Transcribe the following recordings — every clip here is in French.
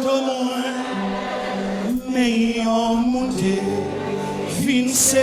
de moi, mais en monté, vince,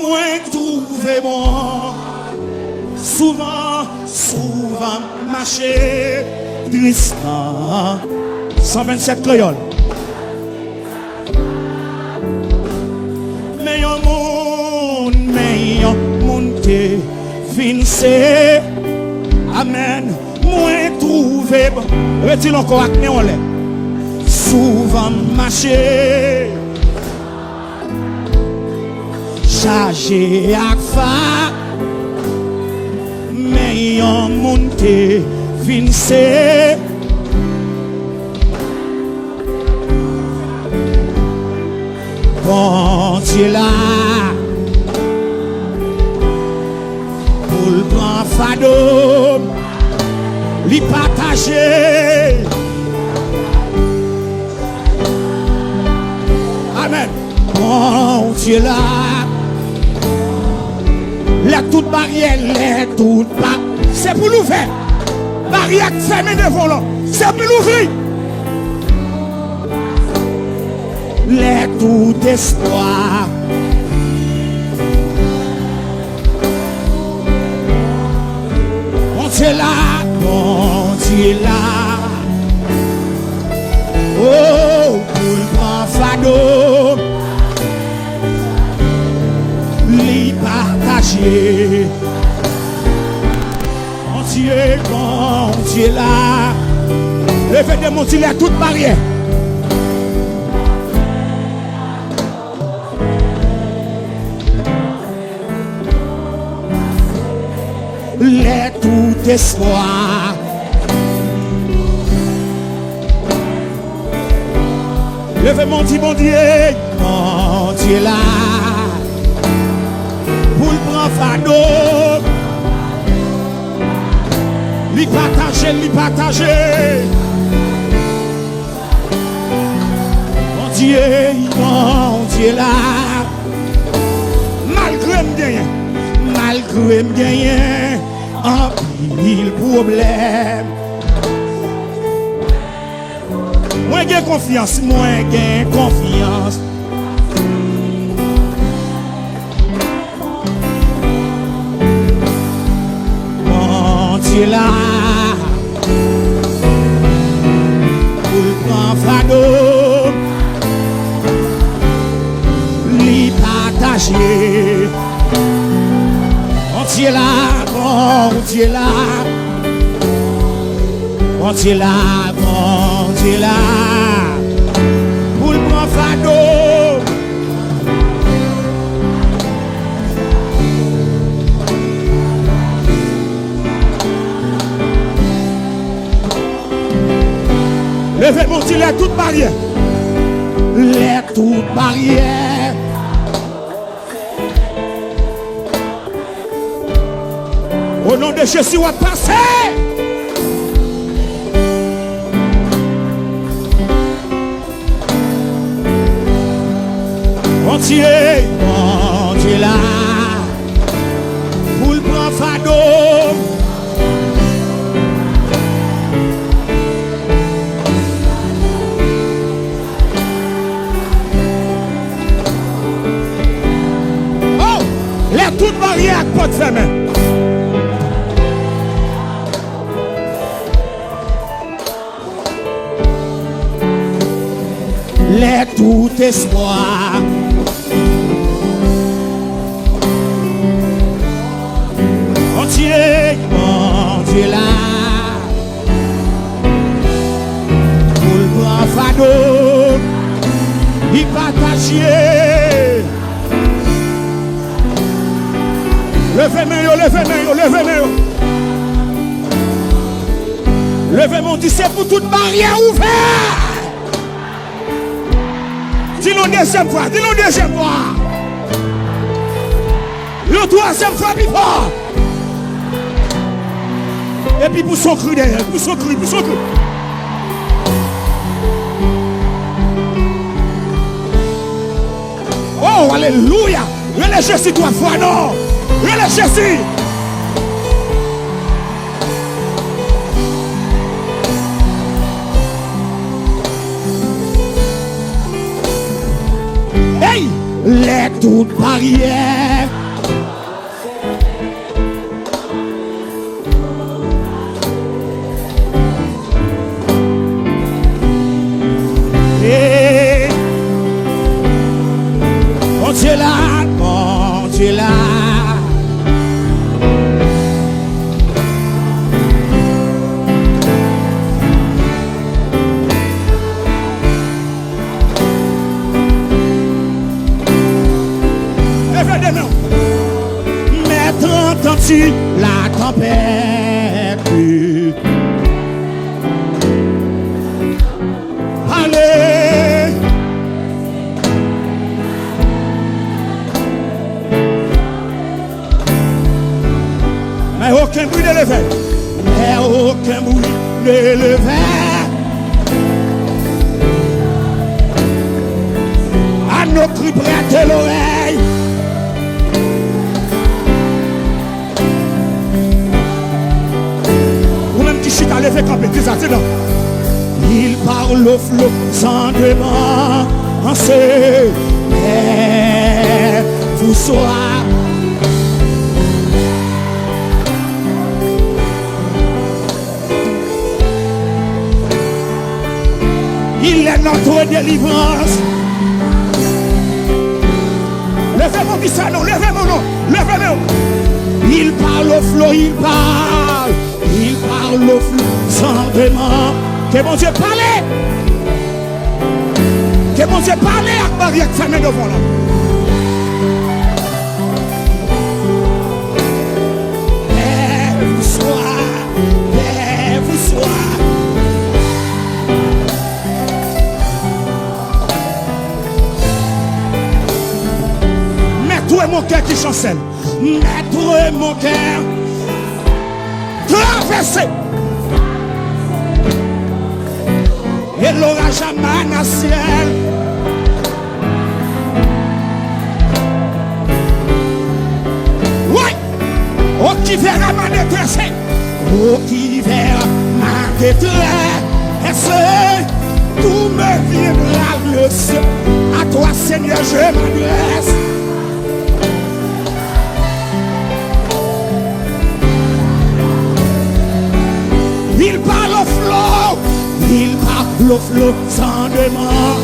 moi trouvé moi, souvent marché, tristement, 127 créoles. Mais en monté, vince, amen. Moi trouvé, retire encore avec on l'est. Souvent marché, chargé à fa, mais en monté, vince. Bon Dieu là, pour le grand fado. Li partager. Amen. Bon Dieu là. Les toutes barrières, les toutes barrières. C'est pour l'ouvrir. Barrière fermée devant l'homme. C'est pour l'ouvrir. Les tout espoir. Bon Dieu là. Bon Dieu là, oh, pour le grand fado, li partager. Bon Dieu là, levez de mon Dieu à toute barrière. Les tout espoir. Levez mon Dieu là, pour le grand fado, li partager. Mon Dieu là, malgré me gagner, un pile problème. Moi j'ai confiance. Bon Dieu là, pour le grand fado, li partager. Bon Dieu là, pour le grand fado. Levez mon Dieu, les toutes barrières. Au nom de Jésus, on va passer. Bon Dieu là, pour le grand fado. Oh, les toutes barrières à porte fermée. Les tout espoir. Bon Dieu là, pour le grand fado, il partager. Levez-moi. Levez-moi, c'est pour toute barrière ouverte. Dis-le deuxième fois. Le troisième fois, plus fort. Et puis pour son cri derrière, pour son cri. Oh, alléluia. Relâche Jésus 3 fois, non. Relâche Jésus. toute barrière. Et mon Dieu là, mon Dieu là. Mais entends-tu la tempête? Allez, mais aucun bruit ne le fait. Mais aucun bruit ne le fait. À nos cris prêter l'oreille. Qui levé camper, dis ça, c'est non. Il parle au flot sans devancer. Mais vous soyez. Il est notre délivrance. Levez mon ça, non, levez mon nom, levez mon. Il parle au flot, il parle. Il parle au flou sans vraiment. Que mon Dieu parle. Que mon Dieu parle à barrière fermée devant là. Père vous soit, Père vous soit. Mets-toi mon cœur qui chancelle. Mets-toi mon cœur. Traversé. Et l'orage amène à ciel. Oui. Oh qui verra ma détresse. Oh qui verra ma détresse. Tout me viendra le ciel. À toi Seigneur je m'adresse. Il parle au flot, il parle au flot sans demande.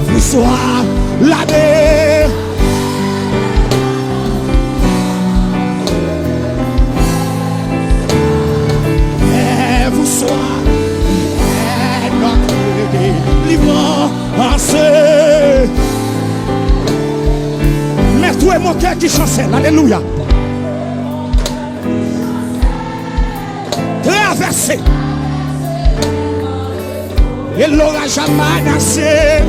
Vous soyez la mer. Et vous soyez notre délivrance. Mais toi et mon cœur qui chancelle, alléluia. Traversé. Et l'orage a menacé.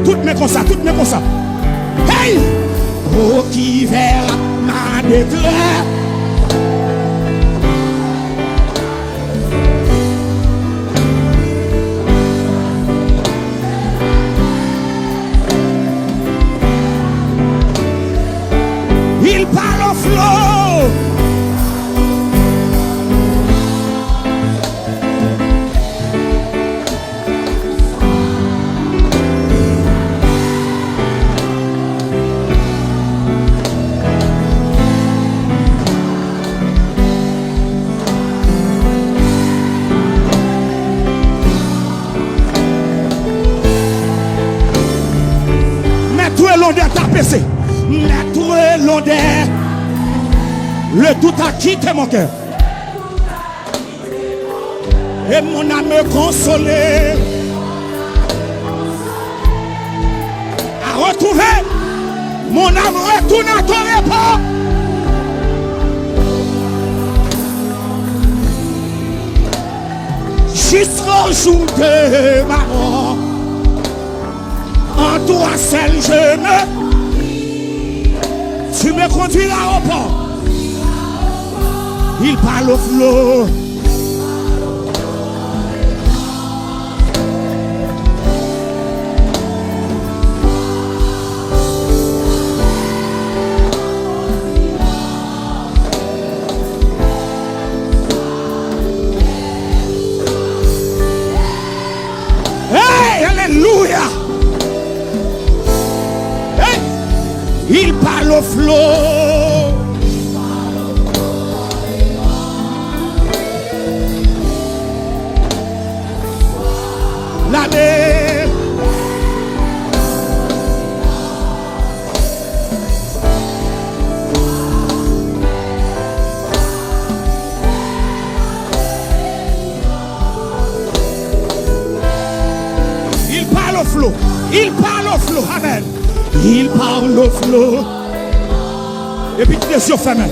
Toutes mes comme ça, toutes mes comme ça. Hey! Oh qui verra ma détresse. Il parle au flot. Mais tout est long de taper. Mais tout est long de. Le doute a quitté mon cœur. Et mon âme consolée a retrouvé. Mon âme retourne à ton repos. Jusqu'au jour de ma mort. En toi seul je me. Tu me conduis à l'aéroport. Il parle au flot. Il parle au flot. La mer. Il parle au flot. Il parle au flot. Amen. Il parle au flot. Et puis tu es sur femme.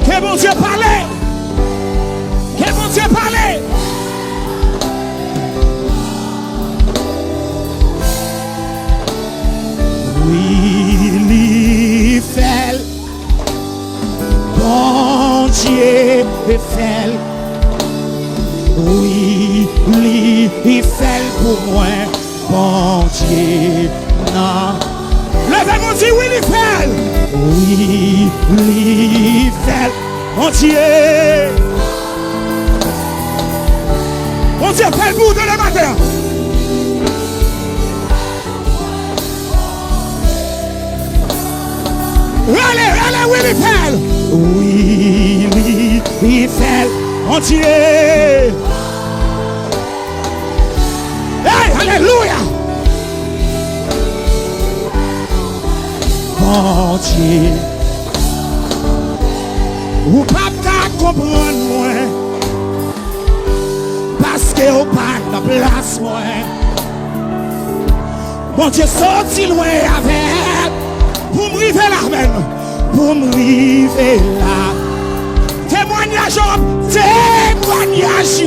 Que bon Dieu parlait. Que bon Dieu parlait. Oui, il fait. Bon Dieu fait. Oui, il fait pour moi. Bon Dieu, non. Levez-moi, dit oui, il fait. Oui, il fait. Mon Dieu. Mon Dieu fait le bout de le matin. Allez, oui, il fait. Oui, il fait. Mon Dieu. Hey, alléluia. Mon Dieu. Ou pas comprendre moi. Parce que ou pas de place moi. Mon Dieu sorti loin avec. Pour me river là même. Pour me river là. Témoignage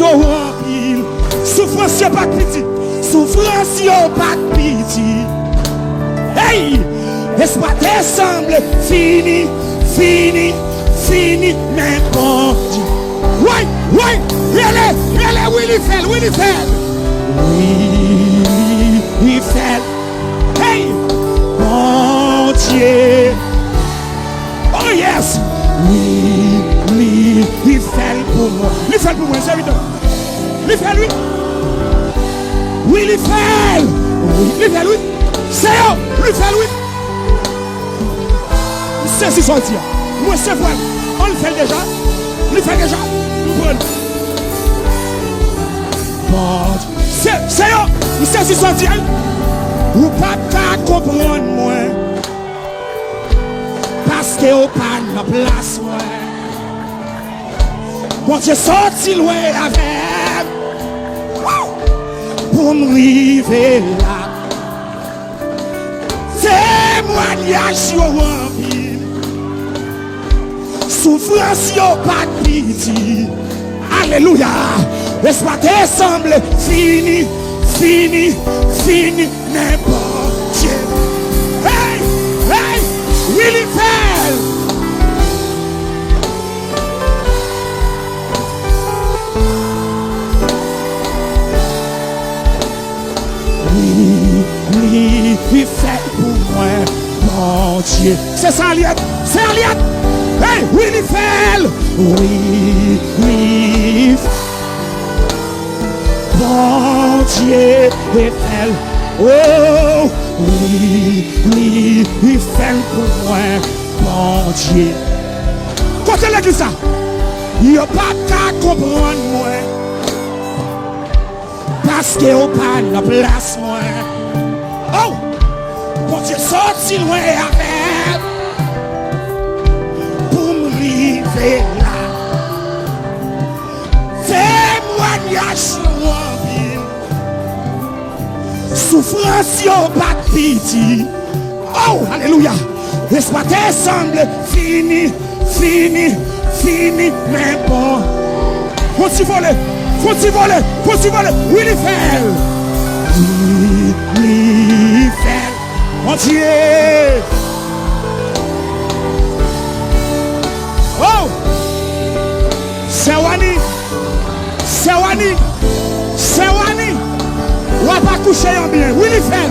en pile. Souffrance pas de petit. Souffrance pas de petit. Hey! Espoir semble fini, fini, fini, mais bon Dieu. Oui, oui, il fait. Oui, il fait. Hey! Bon Dieu. Oh yes! Oui, il fait pour moi. Il fait pour moi, c'est évident. Il fait lui. Oui, il fait. Oui, il fait lui. C'est eux, lui fait lui. C'est si sorti. Moi, c'est vrai. On le fait déjà. Il fait déjà. Bon, c'est eux. C'est si sorti. Ou pas qu'à comprendre moi. Parce que au pas de place moi. Bon Dieu sorti loin avec. Pour me river là. Témoignage sur un pile. Souffrance yo pas de pitié. Alléluia. L'espoir semble fini, fini, fini, n'importe Dieu. Hey, hey, Willy Fell. Oui, il fait pour moi, mon Dieu. C'est ça, Aliette. C'est Aliette. Hey, Willy Fell. Oui, oui. Bon Dieu, il fait. Oh, oui, il fait pour moi, mon Dieu. Quand elle a dit ça, il n'y a pas qu'à comprendre moi. Parce qu'il n'y a pas de place moi. Oh, bon Dieu sorti loin avec. Pour me river là. Témoignage sur un ville. Souffrance y'a pas de pitié. Oh, alléluia. L'espoir semble fini, fini, fini, mais bon. Faut-il voler? Faut-il voler? Faut-il voler? Oui, il fait. Oui, il fait. Mon Dieu. Oh! C'est Wani. C'est Wani. C'est Wani. On va pas coucher en bien. Oui, il fait.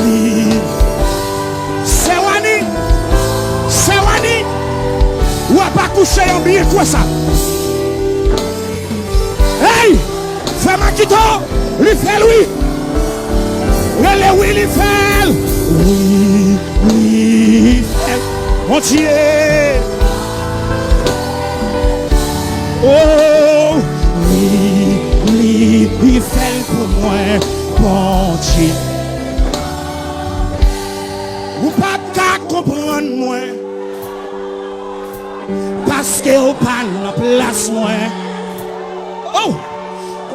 Oui. C'est Wani. C'est Wani. On va pas coucher en bien. Quoi ça? fait Makito, lui fait oui. Relais oui, lui fait. Oui, oui, mon Dieu. Oh, oui, oui, il fait pour moi, mon Dieu. Ou pas qu'à comprendre moi, parce que ou pas la place moi. Oh,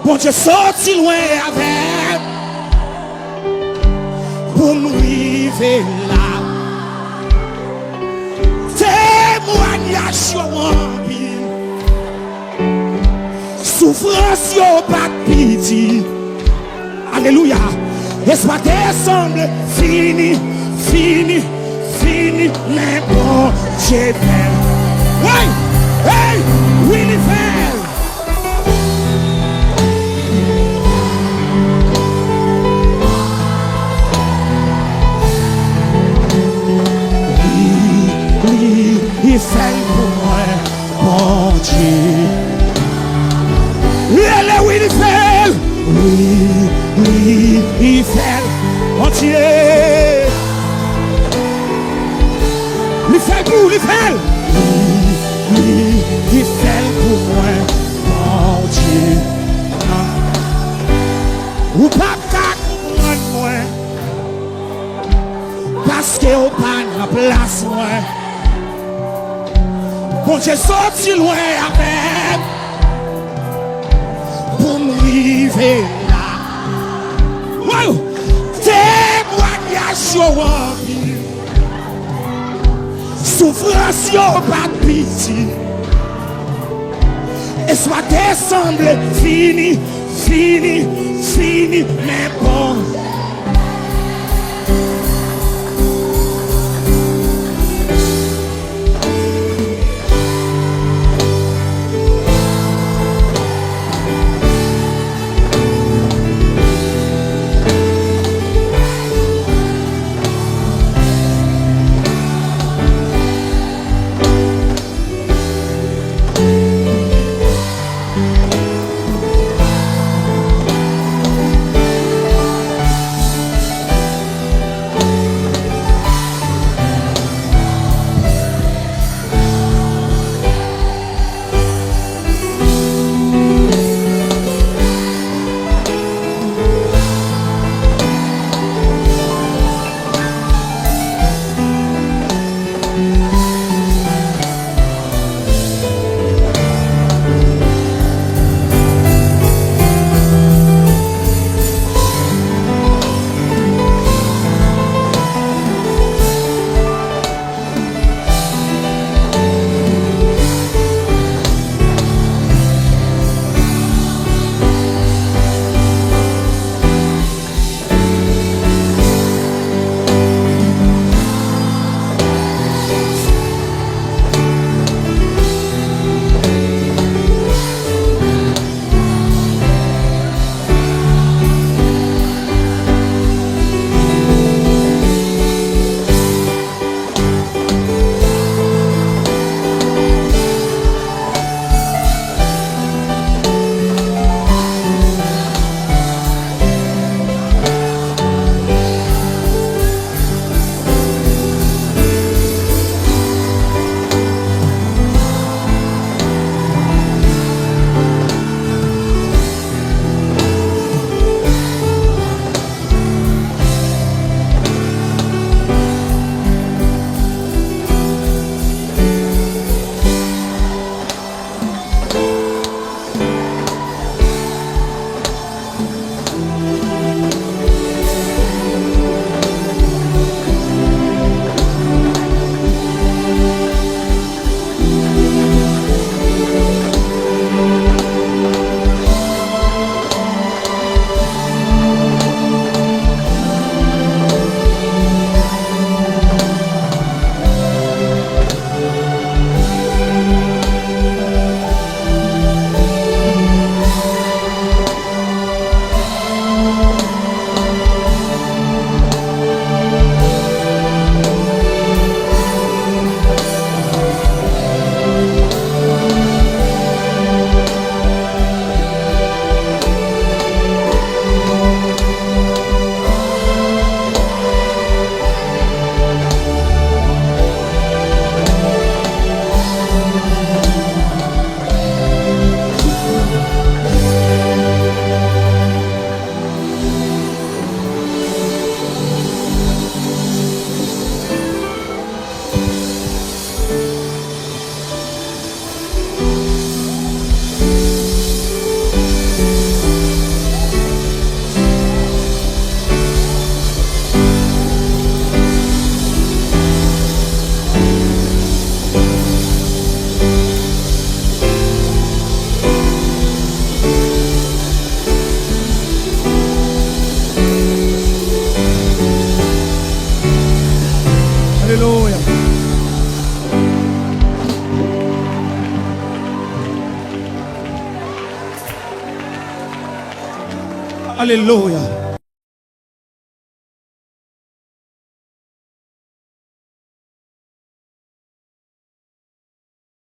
bon Dieu sorti loin avec, pour nous arriver là. Témoignage sur moi. Souffrance yo pas pitié. Alléluia. Laisse-moi descendre. Fini, fini, fini. Mais bon, j'ai fait. Oui, hey, oui, il fait. Oui, il fait pour moi, bon Dieu. Oui, il fait. Oui, oui, il fait. Mon Dieu. Il fait pour, il fait. Oui, oui, il fait pour moi. Mon Dieu. Ou pas qu'à comprendre moi. Parce que ou pas la place moi. Bon Dieu sorti loin avec. Pour m'arriver là. Wow. Témoignage sur vie. Souffrance yo pas de pitié. Et soit descendre fini, fini, fini, mais bon. Alléluia.